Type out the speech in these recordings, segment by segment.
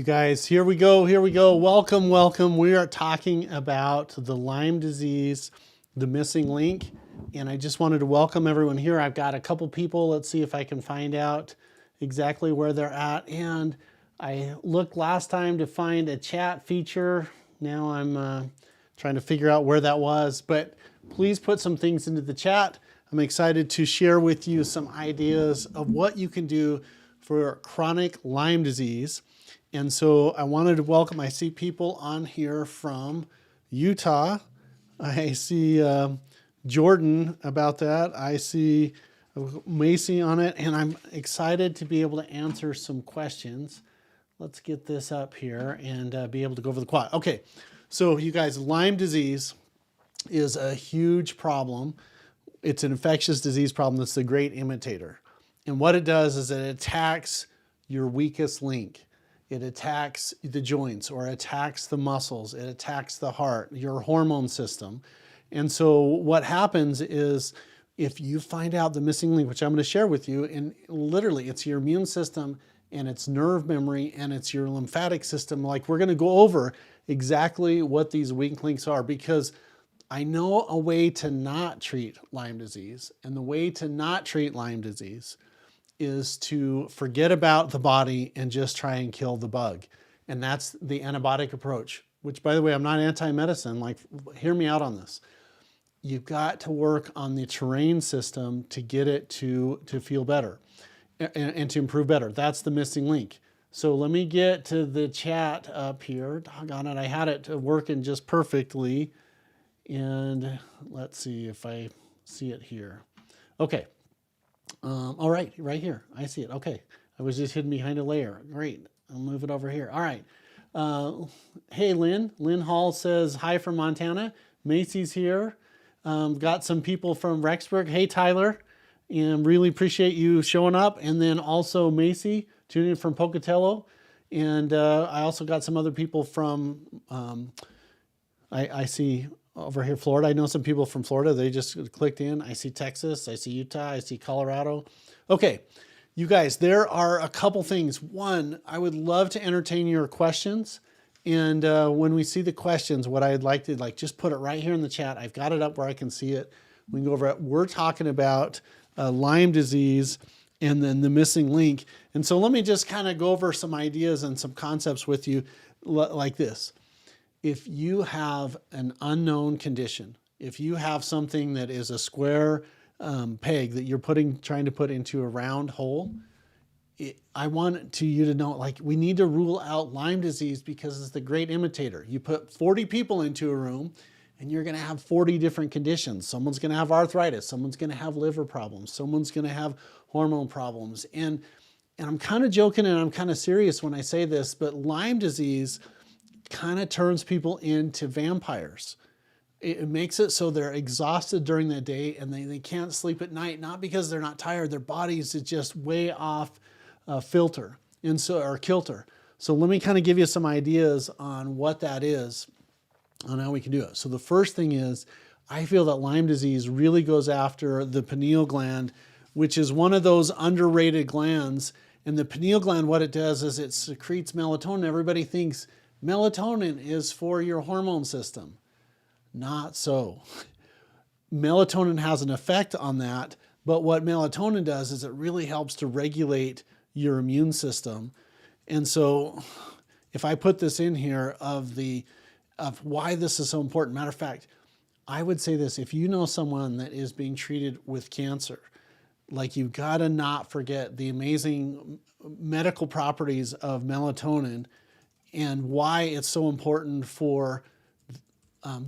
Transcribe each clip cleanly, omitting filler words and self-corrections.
guys, here we go, here we go. Welcome, welcome. We are talking about the Lyme disease, the missing link. And I just wanted to welcome everyone here. I've got a couple people. Let's see if I can find out exactly where they're at. And I looked last time to find a chat feature. Now I'm trying to figure out where that was. But please put some things into the chat. I'm excited to share with you some ideas of what you can do for chronic Lyme disease. And so I wanted to welcome, I see people on here from Utah. I see Jordan about that. I see Macy on it, and I'm excited to be able to answer some questions. Let's get this up here and be able to go over the quad. Okay, so you guys, Lyme disease is a huge problem. It's an infectious disease problem that's the great imitator. And what it does is it attacks your weakest link. It attacks the joints or attacks the muscles. It attacks the heart, your hormone system. And so what happens is if you find out the missing link, which I'm going to share with you, and literally it's your immune system and it's nerve memory and it's your lymphatic system, like we're going to go over exactly what these weak links are, because I know a way to not treat Lyme disease. And the way to not treat Lyme disease is to forget about the body and just try and kill the bug. And that's the antibiotic approach, which, by the way, I'm not anti-medicine. Like, hear me out on this. You've got to work on the terrain system to get it to feel better and to improve better. That's the missing link. So let me get to the chat up here. Doggone it, I had it working just perfectly. And let's see if I see it here. Okay. All right, right here. I see it. Okay. I was just hidden behind a layer. Great. I'll move it over here. All right. Hey, Lynn. Lynn Hall says, hi from Montana. Macy's here. Got some people from Rexburg. Hey, Tyler. And really appreciate you showing up. And then also Macy, tuning in from Pocatello. And I also got some other people from, I see over here, Florida. I know some people from Florida. They just clicked in. I see Texas. I see Utah. I see Colorado. Okay, you guys, there are a couple things. One, I would love to entertain your questions. And when we see the questions, what I'd like to just put it right here in the chat. I've got it up where I can see it. We can go over it. We're talking about Lyme disease and then the missing link. And so let me just kind of go over some ideas and some concepts with you like this. If you have an unknown condition, if you have something that is a square peg that you're trying to put into a round hole, I want you to know, like, we need to rule out Lyme disease because it's the great imitator. You put 40 people into a room and you're going to have 40 different conditions. Someone's going to have arthritis. Someone's going to have liver problems. Someone's going to have hormone problems. And I'm kind of joking and I'm kind of serious when I say this, but Lyme disease kind of turns people into vampires. It makes it so they're exhausted during the day and they can't sleep at night, not because they're not tired, their bodies is just way off filter and or kilter. So let me kind of give you some ideas on what that is and how we can do it. So the first thing is, I feel that Lyme disease really goes after the pineal gland, which is one of those underrated glands. And the pineal gland, what it does is it secretes melatonin. Everybody thinks melatonin is for your hormone system. Not so. Melatonin has an effect on that, but what melatonin does is it really helps to regulate your immune system. And so if I put this in here of why this is so important, matter of fact, I would say this: if you know someone that is being treated with cancer, like, you've got to not forget the amazing medical properties of melatonin and why it's so important for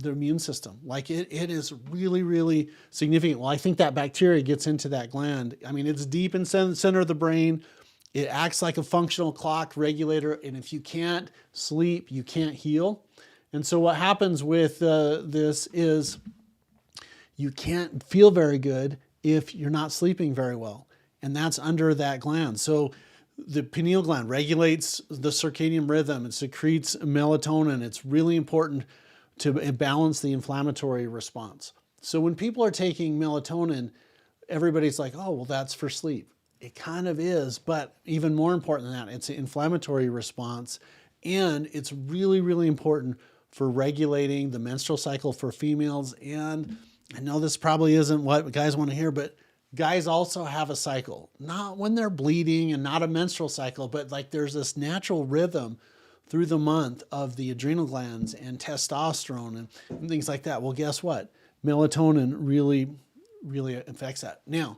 the immune system. Like, it is really, really significant. Well, I think that bacteria gets into that gland. I mean, it's deep in the center of the brain. It acts like a functional clock regulator. And if you can't sleep, you can't heal. And so what happens with this is you can't feel very good if you're not sleeping very well. And that's under that gland. So the pineal gland regulates the circadian rhythm. It secretes melatonin. It's really important to balance the inflammatory response. So when people are taking melatonin, everybody's like, oh, well, that's for sleep. It kind of is, but even more important than that, it's an inflammatory response. And it's really, really important for regulating the menstrual cycle for females. And I know this probably isn't what guys want to hear, but guys also have a cycle, not when they're bleeding and not a menstrual cycle, but like there's this natural rhythm through the month of the adrenal glands and testosterone and things like that. Well, guess what? Melatonin really, really affects that. Now,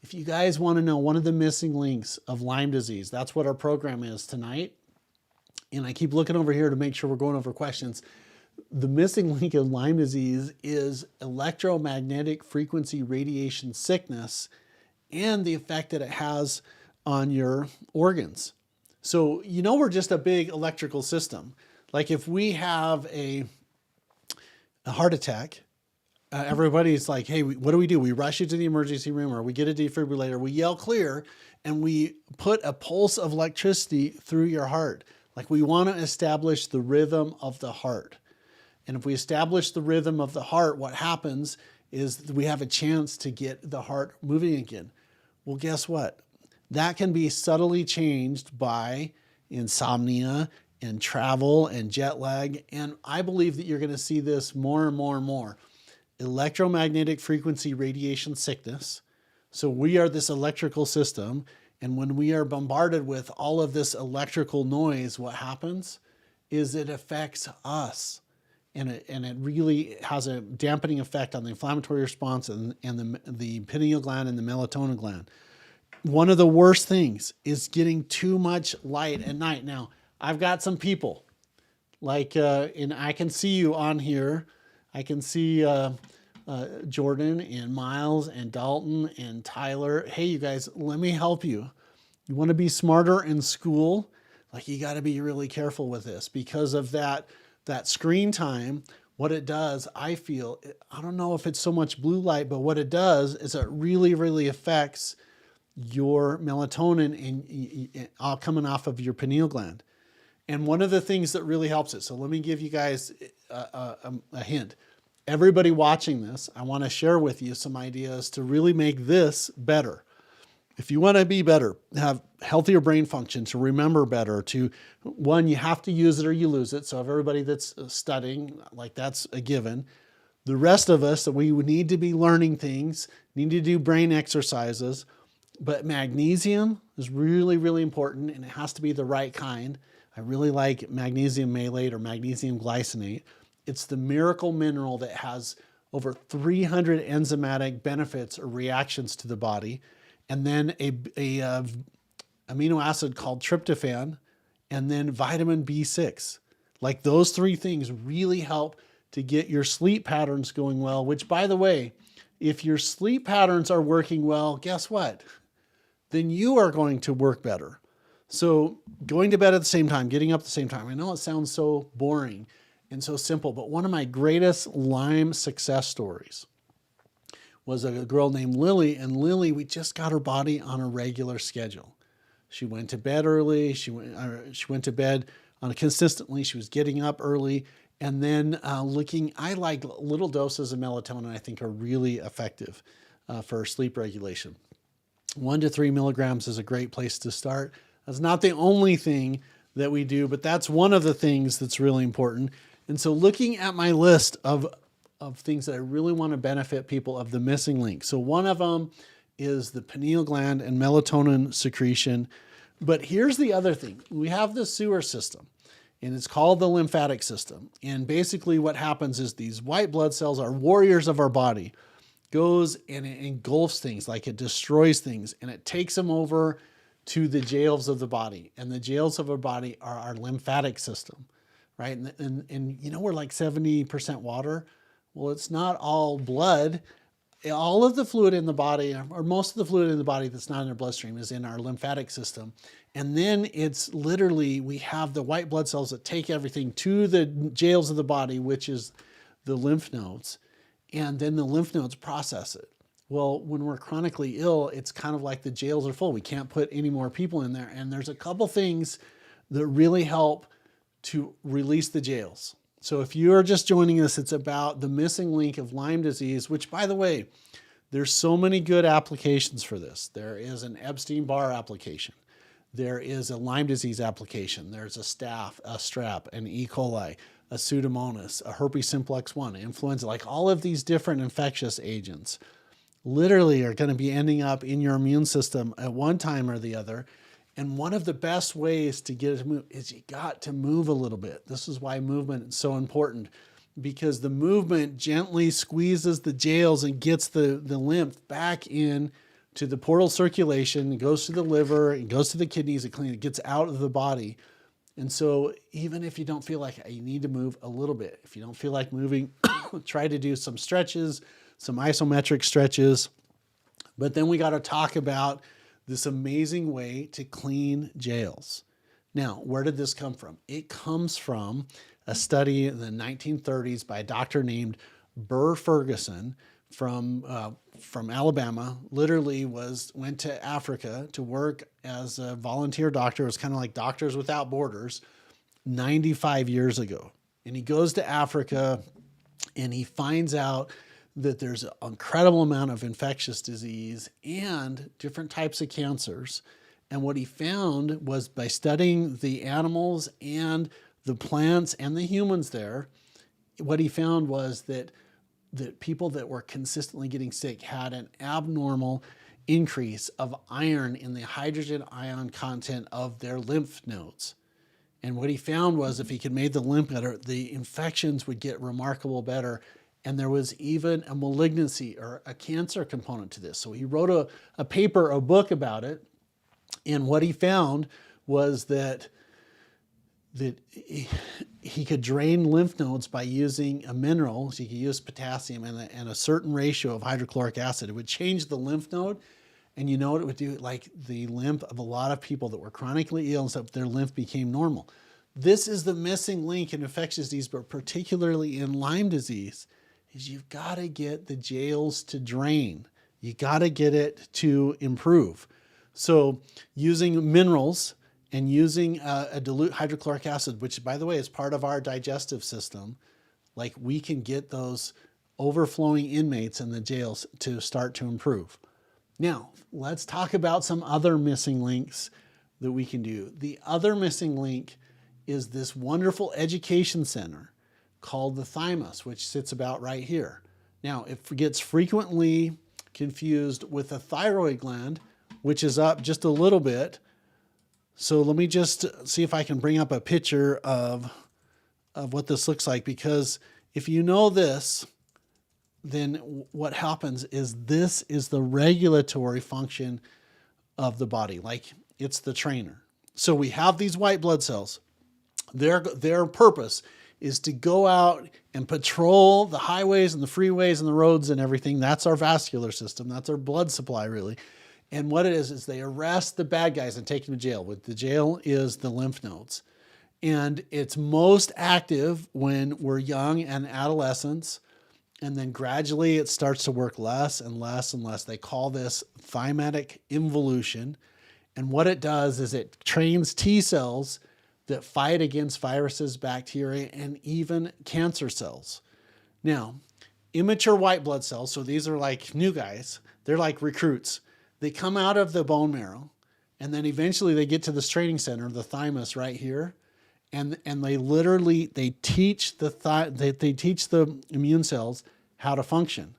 if you guys want to know one of the missing links of Lyme disease, that's what our program is tonight. And I keep looking over here to make sure we're going over questions. The missing link of Lyme disease is electromagnetic frequency radiation sickness and the effect that it has on your organs. So, you know, we're just a big electrical system. Like if we have a heart attack, everybody's like, hey, what do? We rush you to the emergency room, or we get a defibrillator, we yell clear, and we put a pulse of electricity through your heart. Like we want to establish the rhythm of the heart. And if we establish the rhythm of the heart, what happens is we have a chance to get the heart moving again. Well, guess what? That can be subtly changed by insomnia and travel and jet lag. And I believe that you're going to see this more and more and more. Electromagnetic frequency radiation sickness. So we are this electrical system. And when we are bombarded with all of this electrical noise, what happens is it affects us. And it really has a dampening effect on the inflammatory response and the pineal gland and the melatonin gland. One of the worst things is getting too much light at night. Now, I've got some people, like, and I can see you on here. I can see Jordan and Miles and Dalton and Tyler. Hey, you guys, let me help you. You want to be smarter in school? Like, you got to be really careful with this because of that screen time. What it does, I feel, I don't know if it's so much blue light, but what it does is it really, really affects your melatonin all coming off of your pineal gland. And one of the things that really helps it, so let me give you guys a hint. Everybody watching this, I want to share with you some ideas to really make this better. If you want to be better, have healthier brain function, to remember better, one, you have to use it or you lose it. So if everybody that's studying, like that's a given. The rest of us, that we would need to be learning things, need to do brain exercises. But magnesium is really, really important, and it has to be the right kind. I really like magnesium malate or magnesium glycinate. It's the miracle mineral that has over 300 enzymatic benefits or reactions to the body. And then a amino acid called tryptophan, and then vitamin B6. Like those three things really help to get your sleep patterns going well, which, by the way, if your sleep patterns are working well, guess what? Then you are going to work better. So going to bed at the same time, getting up at the same time. I know it sounds so boring and so simple, but one of my greatest Lyme success stories was a girl named Lily. And Lily, we just got her body on a regular schedule. She went to bed early. She went to bed consistently. She was getting up early. And then I like little doses of melatonin, I think are really effective for sleep regulation. 1 to 3 milligrams is a great place to start. That's not the only thing that we do, but that's one of the things that's really important. And so looking at my list of things that I really want to benefit people of the missing link. So one of them is the pineal gland and melatonin secretion. But here's the other thing. We have the sewer system, and it's called the lymphatic system. And basically what happens is these white blood cells are warriors of our body. Goes and it engulfs things, like it destroys things, and it takes them over to the jails of the body. And the jails of our body are our lymphatic system, right? And you know, we're like 70% water. Well, it's not all blood. All of the fluid in the body, or most of the fluid in the body that's not in our bloodstream, is in our lymphatic system. And then it's literally, we have the white blood cells that take everything to the jails of the body, which is the lymph nodes. And then the lymph nodes process it. Well, when we're chronically ill, it's kind of like the jails are full. We can't put any more people in there. And there's a couple things that really help to release the jails. So if you're just joining us, it's about the missing link of Lyme disease, which, by the way, there's so many good applications for this. There is an Epstein-Barr application. There is a Lyme disease application. There's a staph, a strep, an E. coli, a Pseudomonas, a herpes simplex 1, influenza, like all of these different infectious agents literally are going to be ending up in your immune system at one time or the other. And one of the best ways to get it to move is you got to move a little bit. This is why movement is so important, because the movement gently squeezes the jails and gets the lymph back in to the portal circulation. It goes to the liver, it goes to the kidneys, it gets out of the body. And so even if you don't feel like you need to move a little bit, if you don't feel like moving, try to do some stretches, some isometric stretches. But then we got to talk about this amazing way to clean jails. Now, where did this come from? It comes from a study in the 1930s by a doctor named Burr Ferguson from Alabama. Literally went to Africa to work as a volunteer doctor. It was kind of like Doctors Without Borders 95 years ago. And he goes to Africa and he finds out that there's an incredible amount of infectious disease and different types of cancers. And what he found was, by studying the animals and the plants and the humans there, what he found was that people that were consistently getting sick had an abnormal increase of iron in the hydrogen ion content of their lymph nodes. And what he found was, if he could make the lymph better, the infections would get remarkable better. And there was even a malignancy or a cancer component to this. So he wrote a paper, a book about it. And what he found was that he could drain lymph nodes by using a mineral. So he could use potassium and a certain ratio of hydrochloric acid. It would change the lymph node. And you know what it would do? Like the lymph of a lot of people that were chronically ill, and so their lymph became normal. This is the missing link in infectious disease, but particularly in Lyme disease, is you've got to get the jails to drain. You got to get it to improve. So using minerals and using a dilute hydrochloric acid, which, by the way, is part of our digestive system, like we can get those overflowing inmates in the jails to start to improve. Now, let's talk about some other missing links that we can do. The other missing link is this wonderful education center called the thymus, which sits about right here. Now, it gets frequently confused with the thyroid gland, which is up just a little bit. So let me just see if I can bring up a picture of what this looks like, because if you know this, then what happens is this is the regulatory function of the body. Like, it's the trainer. So we have these white blood cells. Their purpose is to go out and patrol the highways and the freeways and the roads and everything. That's our vascular system. That's our blood supply, really. And what it is they arrest the bad guys and take them to jail. What the jail is the lymph nodes. And it's most active when we're young and adolescents. And then gradually it starts to work less and less and less. They call this thymatic involution. And what it does is it trains T cells that fight against viruses, bacteria, and even cancer cells. Now, immature white blood cells, so these are like new guys, they're like recruits. They come out of the bone marrow, and then eventually they get to this training center, the thymus right here, and they teach the immune cells how to function.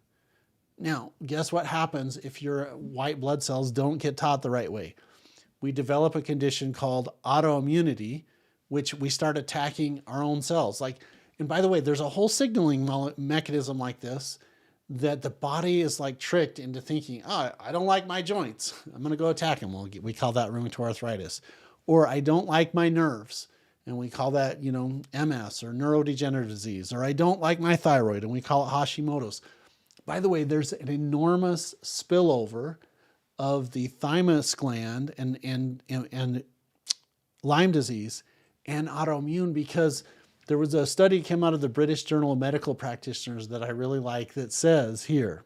Now, guess what happens if your white blood cells don't get taught the right way? We develop a condition called autoimmunity, which we start attacking our own cells. And by the way, there's a whole signaling mechanism like this that the body is like tricked into thinking, oh, I don't like my joints, I'm going to go attack them. We call that rheumatoid arthritis. Or I don't like my nerves, and we call that, MS or neurodegenerative disease. Or I don't like my thyroid, and we call it Hashimoto's. By the way, there's an enormous spillover of the thymus gland and Lyme disease and autoimmune, because there was a study that came out of the British Journal of Medical Practitioners that I really like that says here,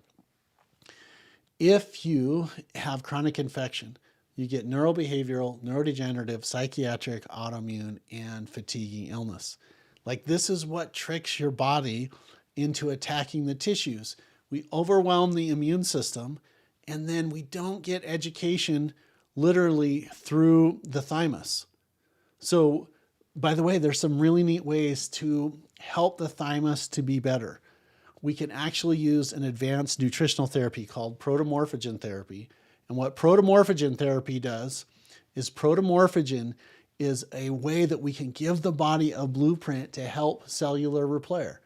if you have chronic infection, you get neurobehavioral, neurodegenerative, psychiatric, autoimmune, and fatiguing illness. This is what tricks your body into attacking the tissues. We overwhelm the immune system, and then we don't get education literally through the thymus. So, by the way, there's some really neat ways to help the thymus to be better. We can actually use an advanced nutritional therapy called protomorphogen therapy. And what protomorphogen therapy does is protomorphogen is a way that we can give the body a blueprint to help cellular repair.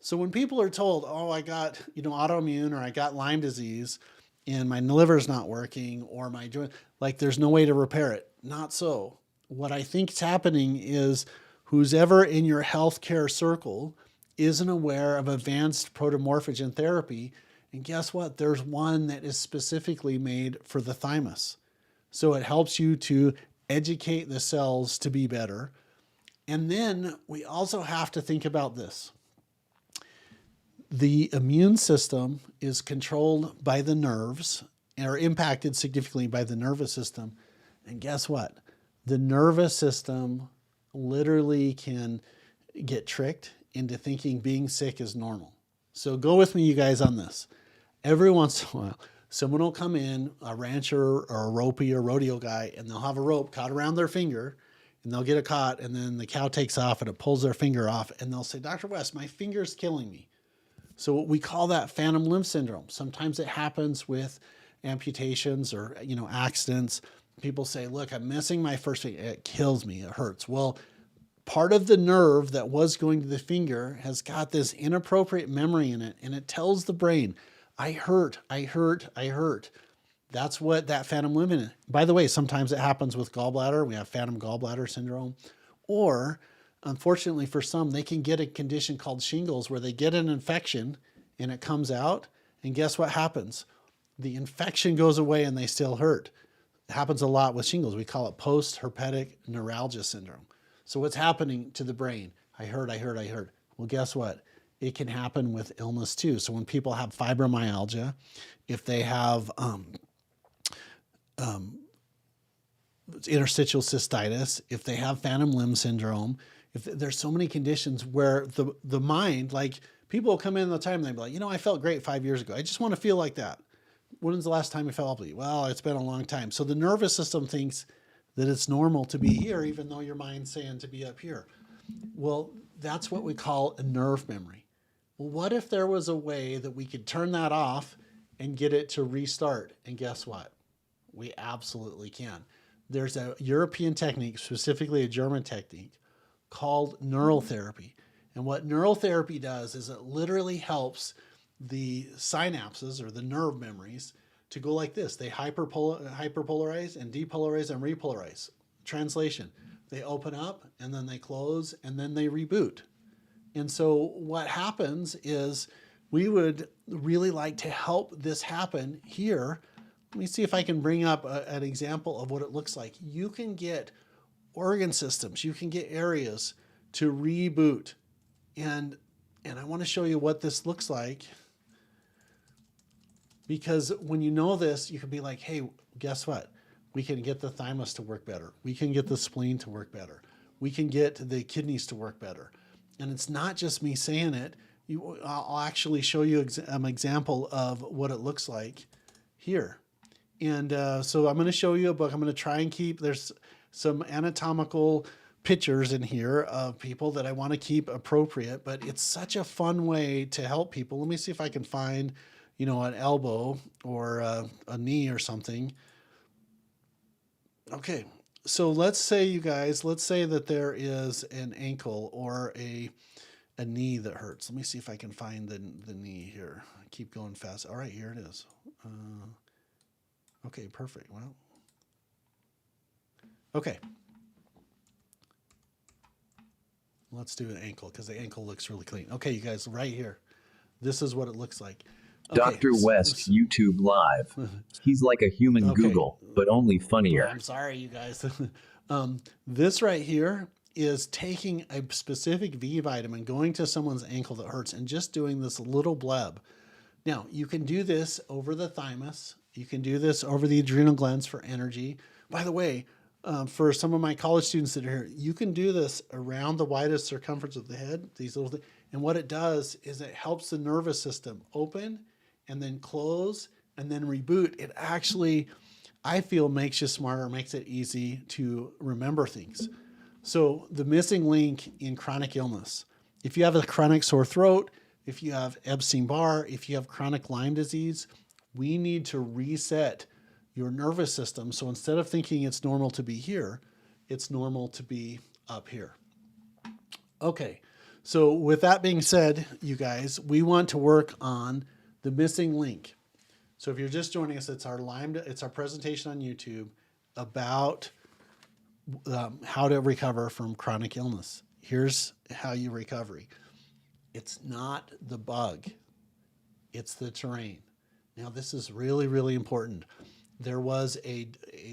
So when people are told, oh, I got, autoimmune, or I got Lyme disease and my liver's not working, or my joint, like there's no way to repair it. Not so. What I think is happening is who's ever in your healthcare circle isn't aware of advanced protomorphogen therapy. And guess what? There's one that is specifically made for the thymus. So it helps you to educate the cells to be better. And then we also have to think about this. The immune system is controlled by the nerves, or impacted significantly by the nervous system. And guess what? The nervous system literally can get tricked into thinking being sick is normal. So go with me, you guys, on this. Every once in a while, someone will come in, a rancher or a ropey or rodeo guy, and they'll have a rope caught around their finger, and they'll get it caught, and then the cow takes off and it pulls their finger off, and they'll say, Dr. West, my finger's killing me. So we call that phantom limb syndrome. Sometimes it happens with amputations or, accidents. People say, look, I'm missing my first finger. It kills me. It hurts. Well, part of the nerve that was going to the finger has got this inappropriate memory in it, and it tells the brain, I hurt, I hurt, I hurt. That's what that phantom limb is. By the way, sometimes it happens with gallbladder. We have phantom gallbladder syndrome. Or, unfortunately for some, they can get a condition called shingles where they get an infection and it comes out. And guess what happens? The infection goes away and they still hurt. It happens a lot with shingles. We call it post-herpetic neuralgia syndrome. So what's happening to the brain? I hurt, I hurt, I hurt. Well, guess what? It can happen with illness too. So when people have fibromyalgia, if they have interstitial cystitis, if they have phantom limb syndrome, if there's so many conditions where the mind, like people will come in all the time and they'll be like, I felt great 5 years ago. I just want to feel like that. When's the last time you felt healthy? Well, it's been a long time. So the nervous system thinks that it's normal to be here, even though your mind's saying to be up here. Well, that's what we call a nerve memory. Well, what if there was a way that we could turn that off and get it to restart? And guess what? We absolutely can. There's a European technique, specifically a German technique, called neural therapy. And what neural therapy does is it literally helps the synapses, or the nerve memories, to go like this. They hyperpolarize and depolarize and repolarize. Translation, they open up and then they close and then they reboot. And so what happens is we would really like to help this happen here. Let me see if I can bring up an example of what it looks like. You can get organ systems, you can get areas to reboot. And I want to show you what this looks like. Because when you know this, you can be like, hey, guess what? We can get the thymus to work better. We can get the spleen to work better. We can get the kidneys to work better. And it's not just me saying it. I'll actually show you an example of what it looks like here. And so I'm going to show you a book. I'm going to try and there's some anatomical pictures in here of people that I want to keep appropriate, but it's such a fun way to help people. Let me see if I can find an elbow or a knee or something. Okay, so let's say that there is an ankle or a knee that hurts. Let me see if I can find the knee here. Keep going fast. All right, here it is. Okay, perfect. Well, okay. Let's do an ankle because the ankle looks really clean. Okay, you guys, right here. This is what it looks like. Okay, Dr. West YouTube Live. He's like a human Google, but only funnier. I'm sorry, you guys. This right here is taking a specific V vitamin, going to someone's ankle that hurts, and just doing this little bleb. Now, you can do this over the thymus. You can do this over the adrenal glands for energy. By the way, for some of my college students that are here, you can do this around the widest circumference of the head, these little things. And what it does is it helps the nervous system open and then close and then reboot. It actually I feel makes you smarter, makes it easy to remember things. So the missing link in chronic illness, if you have a chronic sore throat, if you have Epstein-Barr, if you have chronic Lyme disease, we need to reset your nervous system. So instead of thinking it's normal to be here, it's normal to be up here. Okay, so with that being said, you guys, we want to work on the missing link. So if you're just joining us, it's our presentation on YouTube about how to recover from chronic illness. Here's how you recover. It's not the bug, it's the terrain. Now this is really, really important. There was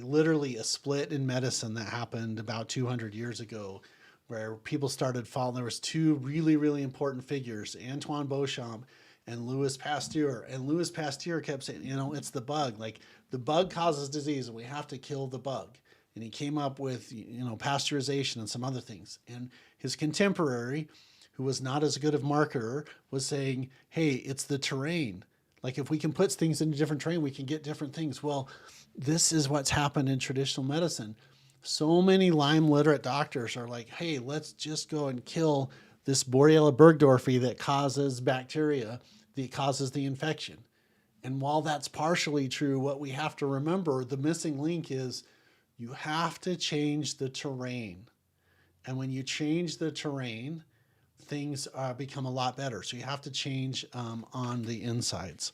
literally a split in medicine that happened about 200 years ago where people started following. There was two really, really important figures, Antoine Beauchamp and Louis Pasteur. And Louis Pasteur kept saying, it's the bug. Like the bug causes disease and we have to kill the bug. And he came up with, pasteurization and some other things. And his contemporary, who was not as good of marketer, was saying, hey, it's the terrain. Like if we can put things in a different terrain, we can get different things. Well, this is what's happened in traditional medicine. So many Lyme literate doctors are like, hey, let's just go and kill this Borrelia burgdorferi that causes bacteria, that causes the infection. And while that's partially true, what we have to remember, the missing link is you have to change the terrain. And when you change the terrain, things become a lot better. So you have to change on the insides.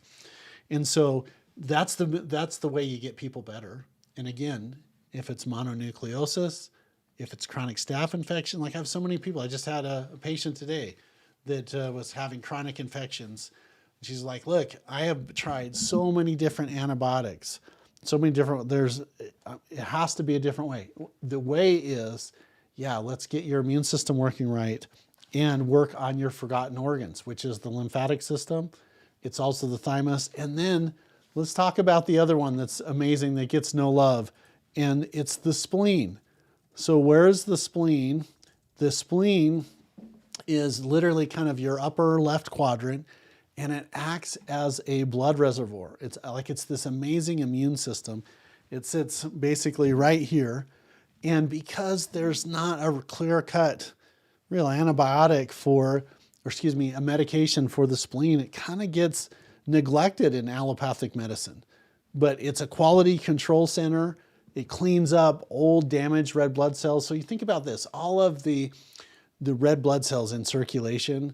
And so that's the way you get people better. And again, if it's mononucleosis, if it's chronic staph infection, like I have so many people. I just had a patient today that was having chronic infections. She's like, look, I have tried so many different antibiotics, so many different, it has to be a different way. The way is, let's get your immune system working right and work on your forgotten organs, which is the lymphatic system. It's also the thymus. And then let's talk about the other one that's amazing that gets no love, and it's the spleen. So where's the spleen? The spleen is literally kind of your upper left quadrant, and it acts as a blood reservoir. It's this amazing immune system. It sits basically right here. And because there's not a clear-cut real antibiotic a medication for the spleen, it kind of gets neglected in allopathic medicine. But it's a quality control center. It cleans up old damaged red blood cells. So you think about this, all of the red blood cells in circulation,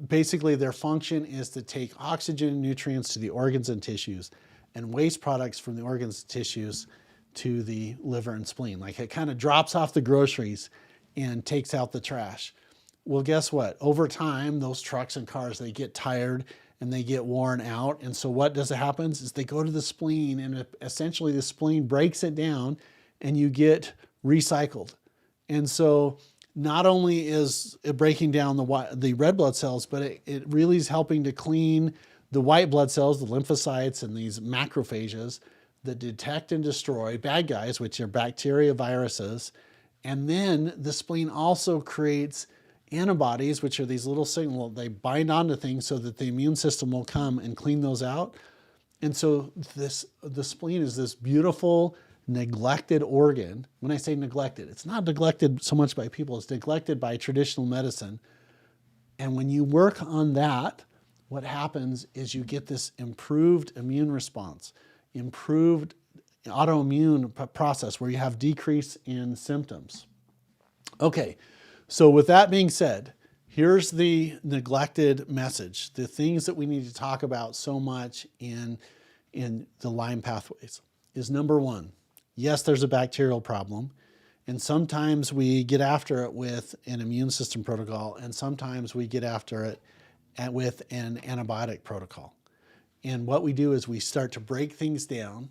basically their function is to take oxygen and nutrients to the organs and tissues and waste products from the organs and tissues to the liver and spleen. Like it kind of drops off the groceries and takes out the trash. Well, guess what? Over time, those trucks and cars, they get tired and they get worn out. And so what happens is they go to the spleen, and essentially the spleen breaks it down and you get recycled. And so not only is it breaking down the red blood cells, but it really is helping to clean the white blood cells, the lymphocytes and these macrophages that detect and destroy bad guys, which are bacteria, viruses. And then the spleen also creates antibodies, which are these little signals. They bind onto things so that the immune system will come and clean those out. And so the spleen is this beautiful, neglected organ. When I say neglected, it's not neglected so much by people, it's neglected by traditional medicine. And when you work on that, what happens is you get this improved immune response, improved autoimmune process where you have decrease in symptoms. Okay, so with that being said, here's the neglected message, the things that we need to talk about so much in the Lyme pathways is number one, yes, there's a bacterial problem, and sometimes we get after it with an immune system protocol, and sometimes we get after it with an antibiotic protocol. And what we do is we start to break things down,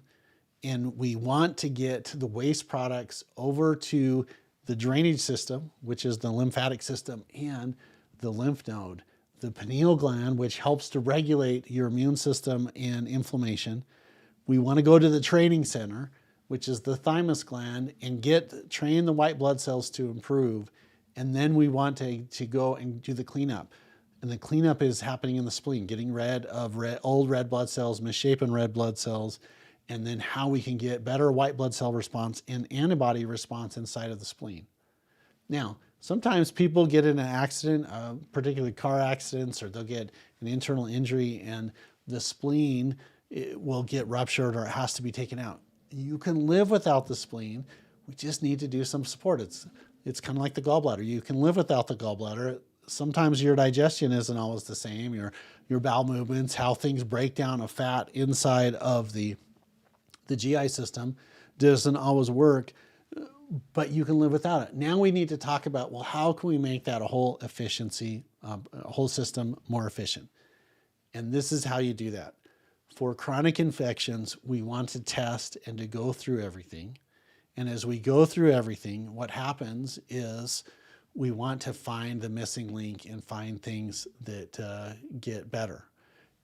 and we want to get the waste products over to the drainage system, which is the lymphatic system, and the lymph node, the pineal gland, which helps to regulate your immune system and inflammation. We want to go to the training center, which is the thymus gland, and train the white blood cells to improve. And then we want to go and do the cleanup. And the cleanup is happening in the spleen, getting rid of old red blood cells, misshapen red blood cells, and then how we can get better white blood cell response and antibody response inside of the spleen. Now, sometimes people get in an accident, particularly car accidents, or they'll get an internal injury and the spleen will get ruptured or it has to be taken out. You can live without the spleen. We just need to do some support. It's kind of like the gallbladder. You can live without the gallbladder. Sometimes your digestion isn't always the same. Your bowel movements, how things break down of fat inside of the GI system doesn't always work, but you can live without it. Now we need to talk about, well, how can we make that a whole system more efficient? And this is how you do that. For chronic infections, we want to test and to go through everything. And as we go through everything, what happens is we want to find the missing link and find things that get better.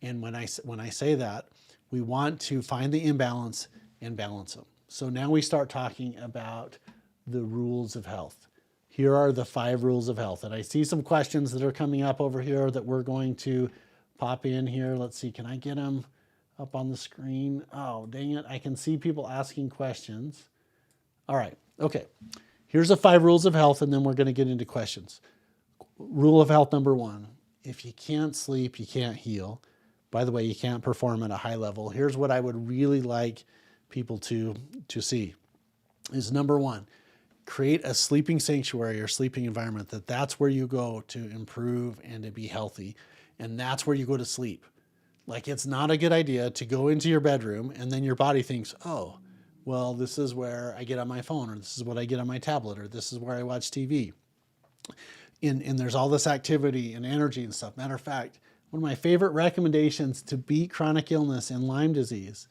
And when I say that, we want to find the imbalance and balance them. So now we start talking about the rules of health. Here are the 5 rules of health. And I see some questions that are coming up over here that we're going to pop in here. Let's see, can I get them up on the screen? Oh, dang it. I can see people asking questions. All right, okay. Here's the 5 rules of health, and then we're going to get into questions. Rule of health number 1, if you can't sleep, you can't heal. By the way, you can't perform at a high level. Here's what I would really like people to see is number 1, create a sleeping sanctuary or sleeping environment that's where you go to improve and to be healthy. And that's where you go to sleep. Like, it's not a good idea to go into your bedroom and then your body thinks, oh, well, this is where I get on my phone, or this is what I get on my tablet, or this is where I watch TV. And there's all this activity and energy and stuff. Matter of fact, one of my favorite recommendations to beat chronic illness and Lyme disease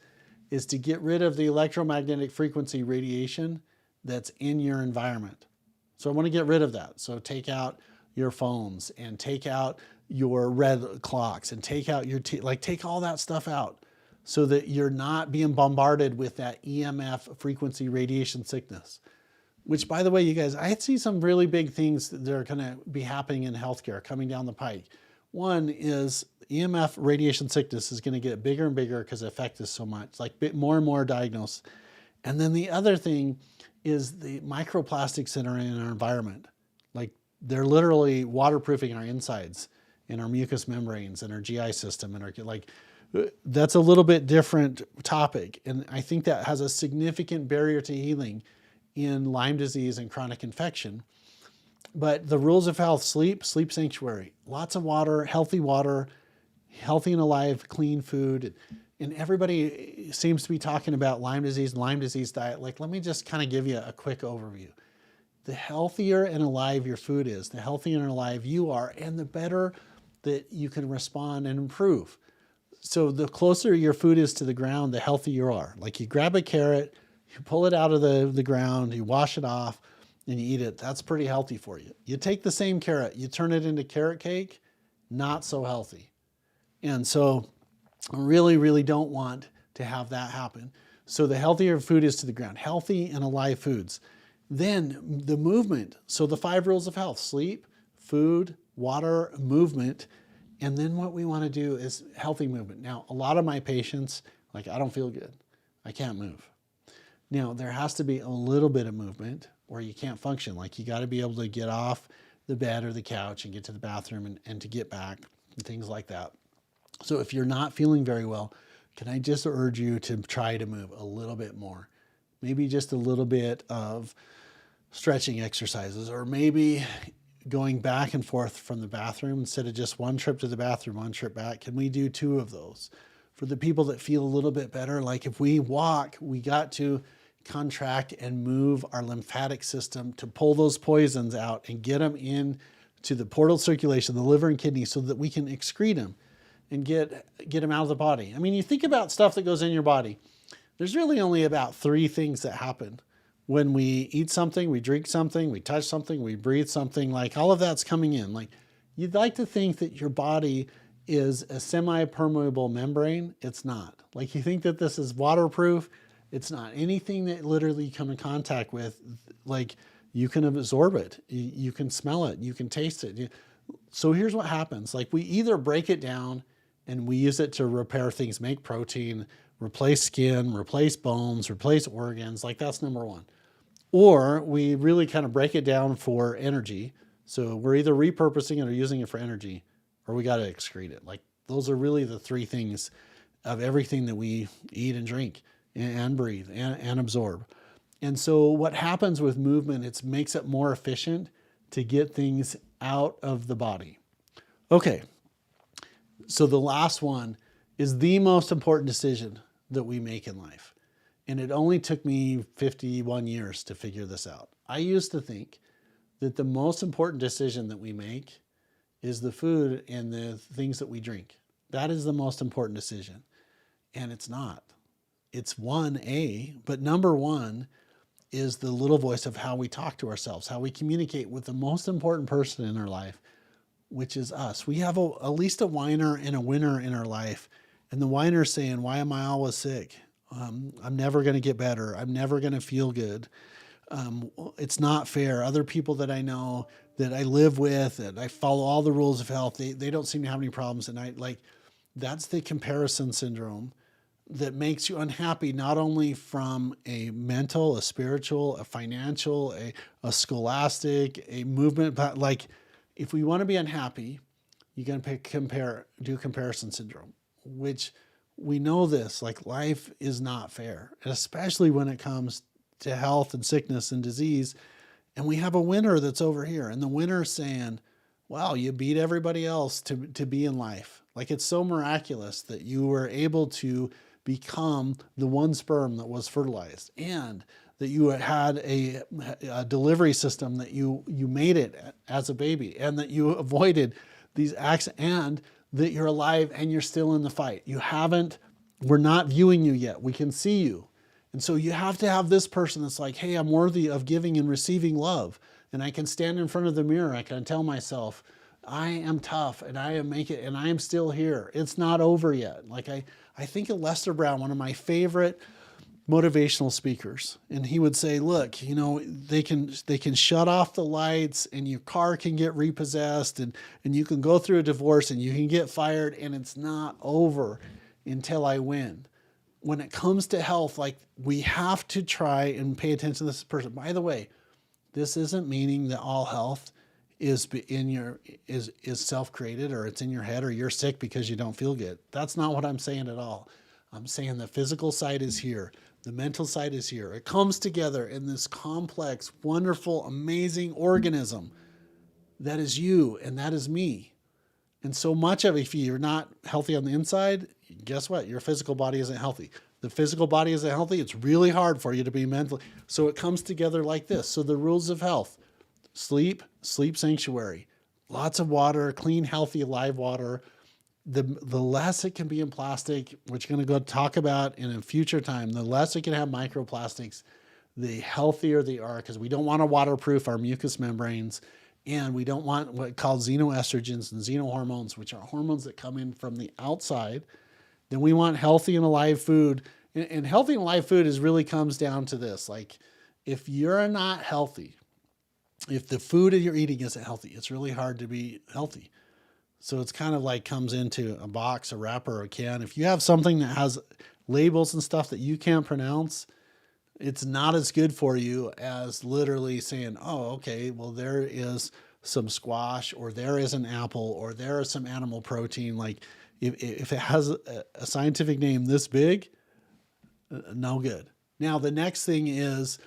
is to get rid of the electromagnetic frequency radiation that's in your environment. So I want to get rid of that. So take out your phones and take out your red clocks and take out your, take all that stuff out so that you're not being bombarded with that EMF frequency radiation sickness. Which, by the way, you guys, I see some really big things that are going to be happening in healthcare coming down the pike. One is EMF radiation sickness is going to get bigger and bigger because the effect is so much, like more and more diagnosed. And then the other thing is the microplastics that are in our environment. Like, they're literally waterproofing our insides and our mucous membranes and our GI system and our, that's a little bit different topic. And I think that has a significant barrier to healing in Lyme disease and chronic infection. But the rules of health, sleep sanctuary, lots of water, healthy and alive, clean food. And everybody seems to be talking about Lyme disease and Lyme disease diet. Like, let me just kind of give you a quick overview. The healthier and alive your food is, the healthier and alive you are, and the better that you can respond and improve. So the closer your food is to the ground, the healthier you are. Like, you grab a carrot, you pull it out of the ground, you wash it off, and you eat it. That's pretty healthy for you. You take the same carrot, you turn it into carrot cake, not so healthy. And so I really, really don't want to have that happen. So the healthier food is to the ground, healthy and alive foods. Then the movement. So the 5 rules of health: sleep, food, water, movement. And then what we want to do is healthy movement. Now, a lot of my patients, like, I don't feel good. I can't move. Now, there has to be a little bit of movement or you can't function. Like, you got to be able to get off the bed or the couch and get to the bathroom and to get back and things like that. So if you're not feeling very well, can I just urge you to try to move a little bit more? Maybe just a little bit of stretching exercises, or maybe going back and forth from the bathroom instead of just one trip to the bathroom, one trip back. Can we do 2 of those? For the people that feel a little bit better, like if we walk, we got to contract and move our lymphatic system to pull those poisons out and get them in to the portal circulation, the liver and kidney, so that we can excrete them and get them out of the body. I mean, you think about stuff that goes in your body. There's really only about 3 things that happen. When we eat something, we drink something, we touch something, we breathe something, like all of that's coming in. Like, you'd like to think that your body is a semi-permeable membrane. It's not. Like, you think that this is waterproof. It's not. Anything that literally you come in contact with, like, you can absorb it. You can smell it. You can taste it. So here's what happens. Like, we either break it down and we use it to repair things, make protein, replace skin, replace bones, replace organs. Like that's number one. Or we really kind of break it down for energy. So we're either repurposing it or using it for energy, or we got to excrete it. Like those are really the three things of everything that we eat and drink and breathe and absorb. And so what happens with movement, it makes it more efficient to get things out of the body. Okay, so the last one is the most important decision that we make in life. And it only took me 51 years to figure this out. I used to think that the most important decision that we make is the food and the things that we drink. That is the most important decision. And it's not. It's 1A, but number one is the little voice of how we talk to ourselves, how we communicate with the most important person in our life, which is us. We have at least a whiner and a winner in our life. And the whiner's saying, why am I always sick? I'm never going to get better. I'm never going to feel good. It's not fair. Other people that I know that I live with, and I follow all the rules of health, they don't seem to have any problems. And that's the comparison syndrome that makes you unhappy, not only from a mental, a spiritual, a financial, a scholastic, a movement. But like, if we want to be unhappy, you're going to do comparison syndrome, which we know this, like life is not fair, and especially when it comes to health and sickness and disease. And we have a winner that's over here, and the winner's saying, wow, you beat everybody else to be in life. Like it's so miraculous that you were able to become the one sperm that was fertilized, and that you had a delivery system, that you made it as a baby, and that you avoided these acts, and that you're alive and you're still in the fight. We're not viewing you yet. We can see you. And so you have to have this person that's like, hey, I'm worthy of giving and receiving love. And I can stand in front of the mirror. I can tell myself, I am tough and I am still here. It's not over yet. Like I think of Lester Brown, one of my favorite motivational speakers, and he would say, look, they can shut off the lights and your car can get repossessed, and you can go through a divorce and you can get fired, and it's not over until I win. When it comes to health, like we have to try and pay attention to this person. By the way, this isn't meaning that all health is self-created, or it's in your head, or you're sick because you don't feel good. That's not what I'm saying at all. I'm saying the physical side is here. The mental side is here. It comes together in this complex, wonderful, amazing organism that is you and that is me. And so much of it, if you're not healthy on the inside, guess what? Your physical body isn't healthy. The physical body isn't healthy. It's really hard for you to be mentally. So it comes together like this. So the rules of health: sleep sanctuary, lots of water, clean, healthy, live water. The less it can be in plastic, which we're going to go talk about in a future time, the less it can have microplastics, the healthier they are, because we don't want to waterproof our mucous membranes, and we don't want what called xenoestrogens and xenohormones, which are hormones that come in from the outside. Then we want healthy and alive food, and healthy and alive food really comes down to this: like, if you're not healthy, if the food that you're eating isn't healthy, it's really hard to be healthy. So it's kind of like comes into a box, a wrapper, or a can. If you have something that has labels and stuff that you can't pronounce, it's not as good for you as literally saying, oh, okay, well, there is some squash, or there is an apple, or there is some animal protein. Like if it has a scientific name this big, no good. Now, the next thing is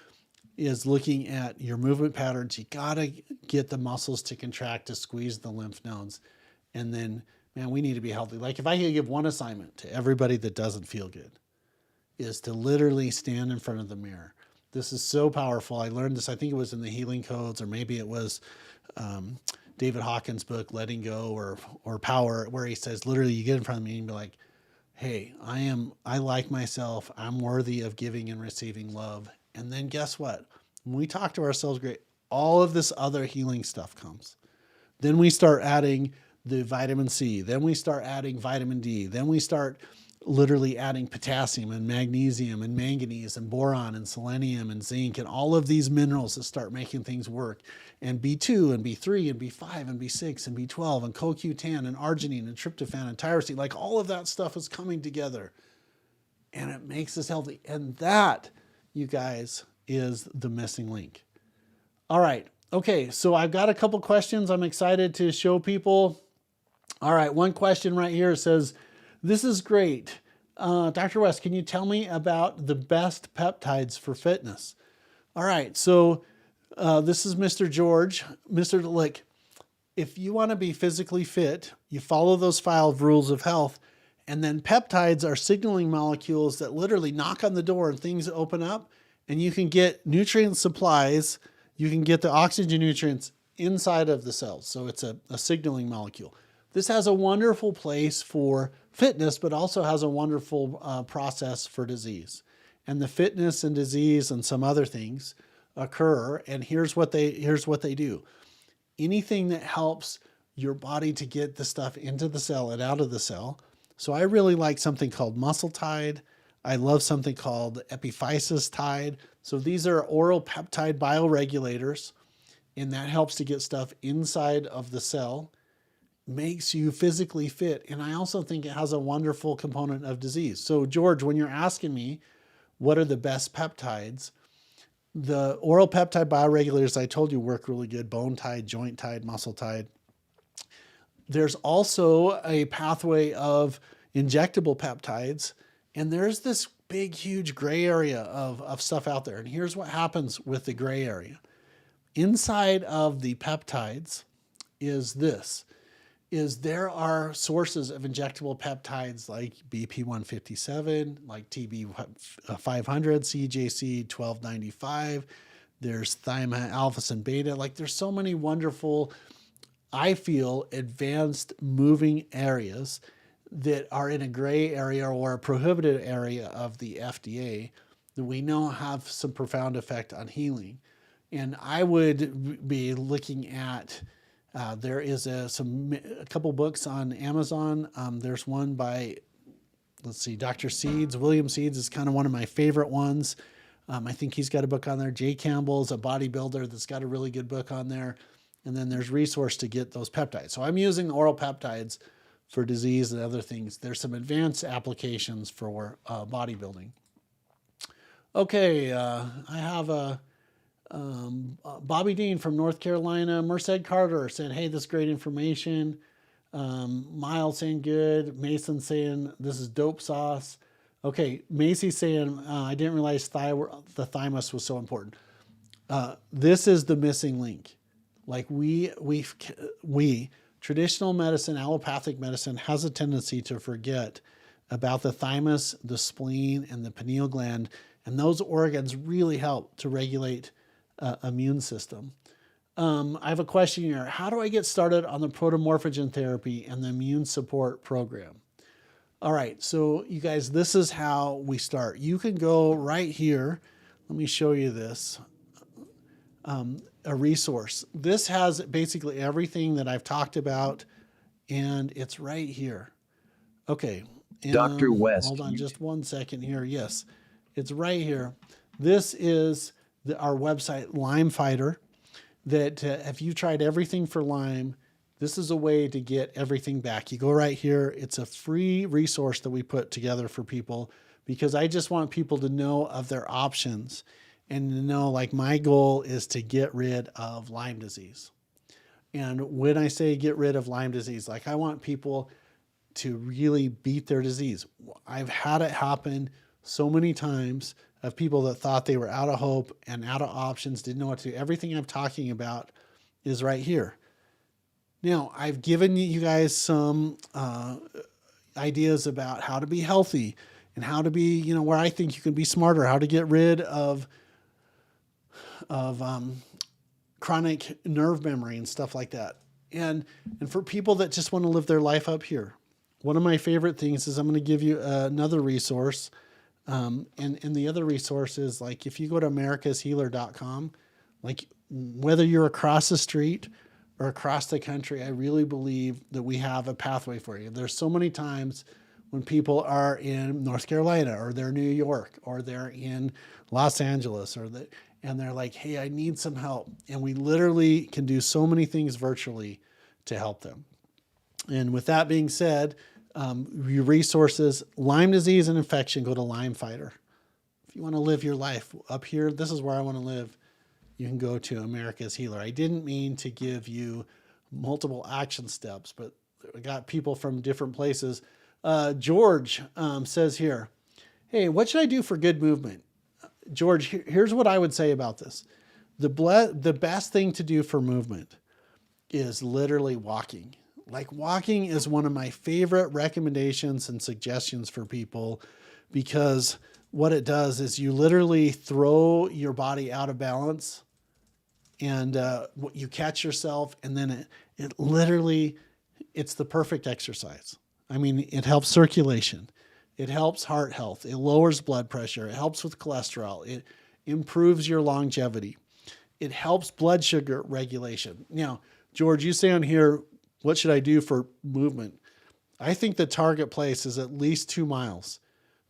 looking at your movement patterns. You got to get the muscles to contract, to squeeze the lymph nodes. And then, man, we need to be healthy. Like if I could give one assignment to everybody that doesn't feel good, is to literally stand in front of the mirror. This is so powerful. I learned this, I think it was in the Healing Codes, or maybe it was David Hawkins' book, Letting Go or Power, where he says, literally, you get in front of me and be like, hey, I like myself. I'm worthy of giving and receiving love. And then guess what? When we talk to ourselves great, all of this other healing stuff comes. Then we start adding the vitamin C. Then we start adding vitamin D. Then we start literally adding potassium and magnesium and manganese and boron and selenium and zinc and all of these minerals that start making things work. And B2 and B3 and B5 and B6 and B12 and CoQ10 and arginine and tryptophan and tyrosine, like all of that stuff is coming together. and it makes us healthy. And that, you guys, is the missing link. All right. Okay. So I've got a couple questions I'm excited to show people. All right. One question right here says, this is great. Dr. West, can you tell me about the best peptides for fitness? All right. So this is Mr. George. Mr. Lick, if you want to be physically fit, you follow those 5 rules of health. And then peptides are signaling molecules that literally knock on the door and things open up, and you can get nutrient supplies. You can get the oxygen nutrients inside of the cells. So it's a signaling molecule. This has a wonderful place for fitness, but also has a wonderful process for disease. And the fitness and disease and some other things occur. And here's what they do. Anything that helps your body to get the stuff into the cell and out of the cell. So I really like something called muscle tide. I love something called epiphysis tide. So these are oral peptide bioregulators, and that helps to get stuff inside of the cell, makes you physically fit. And I also think it has a wonderful component of disease. So George, when you're asking me what are the best peptides, the oral peptide bioregulators I told you work really good: bone tide, joint tide, muscle tide. There's also a pathway of injectable peptides, and there's this big, huge gray area of stuff out there. And here's what happens with the gray area. Inside of the peptides is there are sources of injectable peptides like BP157, like TB500, CJC 1295. There's thiamine, alpha, and beta. Like there's so many wonderful, I feel, advanced moving areas that are in a gray area or a prohibited area of the FDA that we know have some profound effect on healing. And I would be looking at, there is a couple books on Amazon. There's one by, let's see, Dr. Seeds. William Seeds is kind of one of my favorite ones. I think he's got a book on there. Jay Campbell's a bodybuilder that's got a really good book on there. And then there's resource to get those peptides. So I'm using oral peptides for disease and other things. There's some advanced applications for bodybuilding. Okay, I have Bobby Dean from North Carolina. Merced Carter saying, hey, this is great information. Miles saying good. Mason saying this is dope sauce. Okay, Macy saying, I didn't realize the thymus was so important. This is the missing link. Like we traditional medicine, allopathic medicine has a tendency to forget about the thymus, the spleen, and the pineal gland. And those organs really help to regulate immune system. I have a question here. How do I get started on the protomorphogen therapy and the immune support program? All right, so you guys, this is how we start. You can go right here. Let me show you this. A resource. This has basically everything that I've talked about, and it's right here. Okay. Dr. West. Hold on just one second here. Yes, it's right here. This is our website, Lyme Fighter, that if you tried everything for Lyme, this is a way to get everything back. You go right here. It's a free resource that we put together for people because I just want people to know of their options and to know, like, my goal is to get rid of Lyme disease. And when I say get rid of Lyme disease, like, I want people to really beat their disease. I've had it happen so many times of people that thought they were out of hope and out of options, didn't know what to do. Everything I'm talking about is right here. Now, I've given you guys some ideas about how to be healthy and how to be, where I think you can be smarter, how to get rid of chronic nerve memory and stuff like that. And for people that just want to live their life up here, one of my favorite things is I'm going to give you another resource. And the other resource is, like, if you go to americashealer.com, like, whether you're across the street or across the country, I really believe that we have a pathway for you. There's so many times when people are in North Carolina or they're in New York or they're in Los Angeles and they're like, hey, I need some help. And we literally can do so many things virtually to help them. And with that being said, your resources. Lyme disease and infection, go to Lyme Fighter. If you want to live your life up here, this is where I want to live, you can go to America's Healer. I didn't mean to give you multiple action steps, but I got people from different places. George says here, hey, what should I do for good movement? George, here's what I would say about this. The best thing to do for movement is literally walking. Like, walking is one of my favorite recommendations and suggestions for people, because what it does is you literally throw your body out of balance, and you catch yourself, and then it literally, it's the perfect exercise. I mean, it helps circulation. It helps heart health. It lowers blood pressure. It helps with cholesterol. It improves your longevity. It helps blood sugar regulation. Now, George, you say on here, what should I do for movement? I think the target place is at least 2 miles.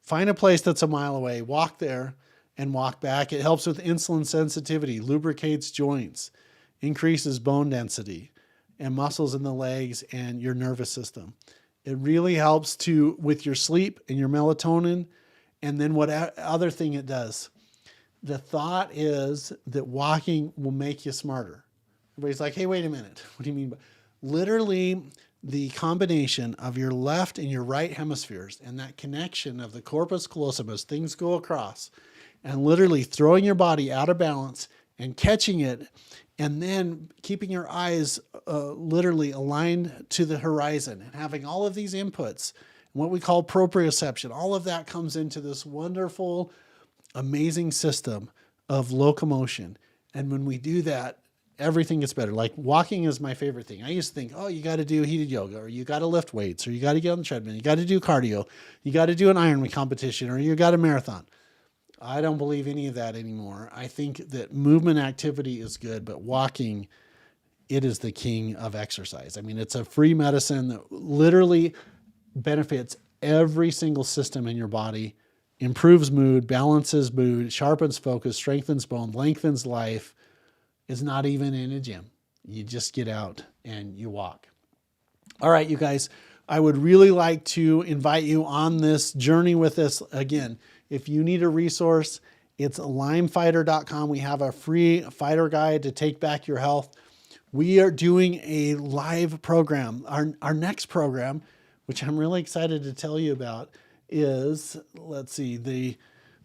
Find a place that's a mile away, walk there and walk back. It helps with insulin sensitivity, lubricates joints, increases bone density and muscles in the legs and your nervous system. It really helps with your sleep and your melatonin. And then what other thing it does? The thought is that walking will make you smarter. Everybody's like, hey, wait a minute. What do you mean by? Literally, the combination of your left and your right hemispheres and that connection of the corpus callosum as things go across, and literally throwing your body out of balance and catching it, and then keeping your eyes literally aligned to the horizon and having all of these inputs, what we call proprioception, all of that comes into this wonderful, amazing system of locomotion. And when we do that, everything gets better. Like, walking is my favorite thing. I used to think, oh, you got to do heated yoga, or you got to lift weights, or you got to get on the treadmill, you got to do cardio, you got to do an Ironman competition, or you got a marathon. I don't believe any of that anymore. I think that movement activity is good, but walking, it is the king of exercise. I mean, it's a free medicine that literally benefits every single system in your body, improves mood, balances mood, sharpens focus, strengthens bone, lengthens life. Is not even in a gym. You just get out and you walk. All right, you guys, I would really like to invite you on this journey with us. Again, if you need a resource, it's lymefighter.com. We have a free fighter guide to take back your health. We are doing a live program. Our next program, which I'm really excited to tell you about, is, let's see, the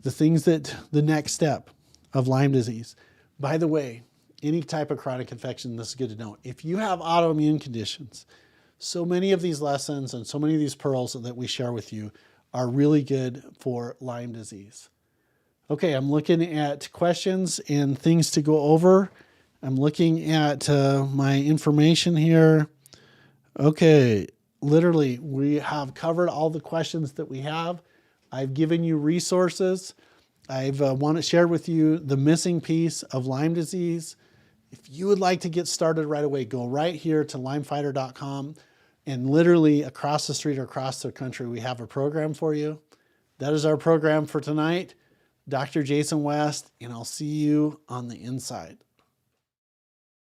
things that the next step of Lyme disease. By the way, any type of chronic infection, this is good to know. If you have autoimmune conditions, so many of these lessons and so many of these pearls that we share with you are really good for Lyme disease. Okay, I'm looking at questions and things to go over. I'm looking at my information here. Okay, literally, we have covered all the questions that we have. I've given you resources. I've shared with you the missing piece of Lyme disease. If you would like to get started right away, go right here to lymefighter.com, and literally across the street or across the country, we have a program for you. That is our program for tonight. Dr. Jason West, and I'll see you on the inside.